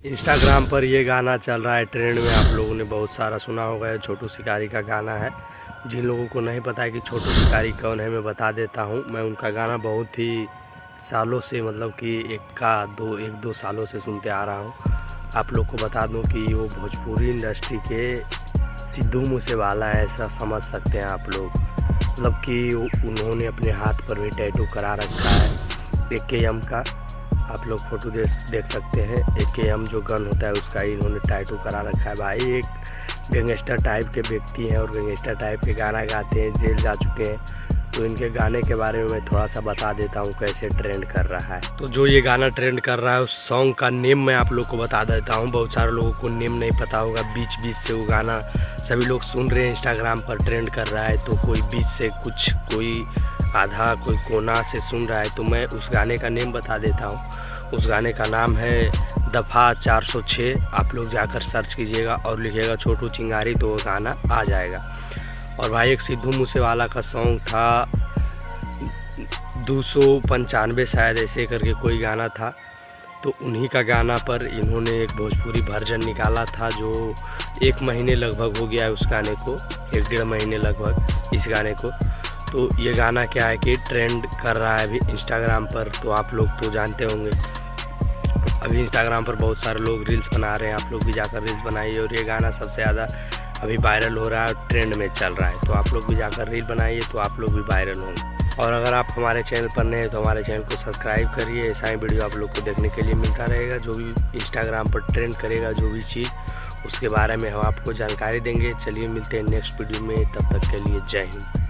Instagram पर ये गाना चल रहा है ट्रेंड में। आप लोगों ने बहुत सारा सुना होगा। ये छोटू शिकारी का गाना है। जिन लोगों को नहीं पता है कि छोटू शिकारी कौन है, मैं बता देता हूँ। मैं उनका गाना बहुत ही सालों से, मतलब कि एक दो सालों से सुनते आ रहा हूँ। आप लोग को बता दूँ कि वो भोजपुरी इंडस्ट्री के सिद्धू मूसेवाला है, ऐसा समझ सकते हैं आप लोग। मतलब कि उन्होंने अपने हाथ पर भी टैटू करा रखा है AKM का। आप लोग फोटो देख सकते हैं। AKM जो गन होता है उसका ही इन्होंने टैटू करा रखा है। भाई एक गैंगस्टर टाइप के व्यक्ति हैं और गैंगस्टर टाइप के गाना गाते हैं, जेल जा चुके हैं। तो इनके गाने के बारे में मैं थोड़ा सा बता देता हूँ कैसे ट्रेंड कर रहा है। तो जो ये गाना ट्रेंड कर रहा है उस सॉन्ग का नेम मैं आप लोग को बता देता हूँ। बहुत सारे लोगों को नेम नहीं पता होगा। बीच बीच से वो गाना सभी लोग सुन रहे हैं, इंस्टाग्राम पर ट्रेंड कर रहा है। तो कोई बीच से कुछ, कोई आधा, कोई कोना से सुन रहा है। तो मैं उस गाने का नेम बता देता हूँ। उस गाने का नाम है दफ़ा 406। आप लोग जाकर सर्च कीजिएगा और लिखिएगा छोटू चिंगारी, तो वो गाना आ जाएगा। और भाई एक सिद्धू मूसेवाला का सॉन्ग था 295 शायद, ऐसे करके कोई गाना था। तो उन्हीं का गाना पर इन्होंने एक भोजपुरी वर्जन निकाला था, जो 1 महीने लगभग हो गया है उस गाने को, 1-1.5 महीने लगभग इस गाने को। तो ये गाना क्या है कि ट्रेंड कर रहा है अभी इंस्टाग्राम पर। तो आप लोग तो जानते होंगे, अभी इंस्टाग्राम पर बहुत सारे लोग रील्स बना रहे हैं। आप लोग भी जाकर रील्स बनाइए। और ये गाना सबसे ज़्यादा अभी वायरल हो रहा है, ट्रेंड में चल रहा है। तो आप लोग भी जाकर रील बनाइए, तो आप लोग भी वायरल होंगे। और अगर आप हमारे चैनल पर नए हैं तो हमारे चैनल को सब्सक्राइब करिए। ऐसा ही वीडियो आप लोग को देखने के लिए मिलता रहेगा। जो भी इंस्टाग्राम पर ट्रेंड करेगा, जो भी चीज़, उसके बारे में हम आपको जानकारी देंगे। चलिए मिलते हैं नेक्स्ट वीडियो में, तब तक के लिए जय हिंद।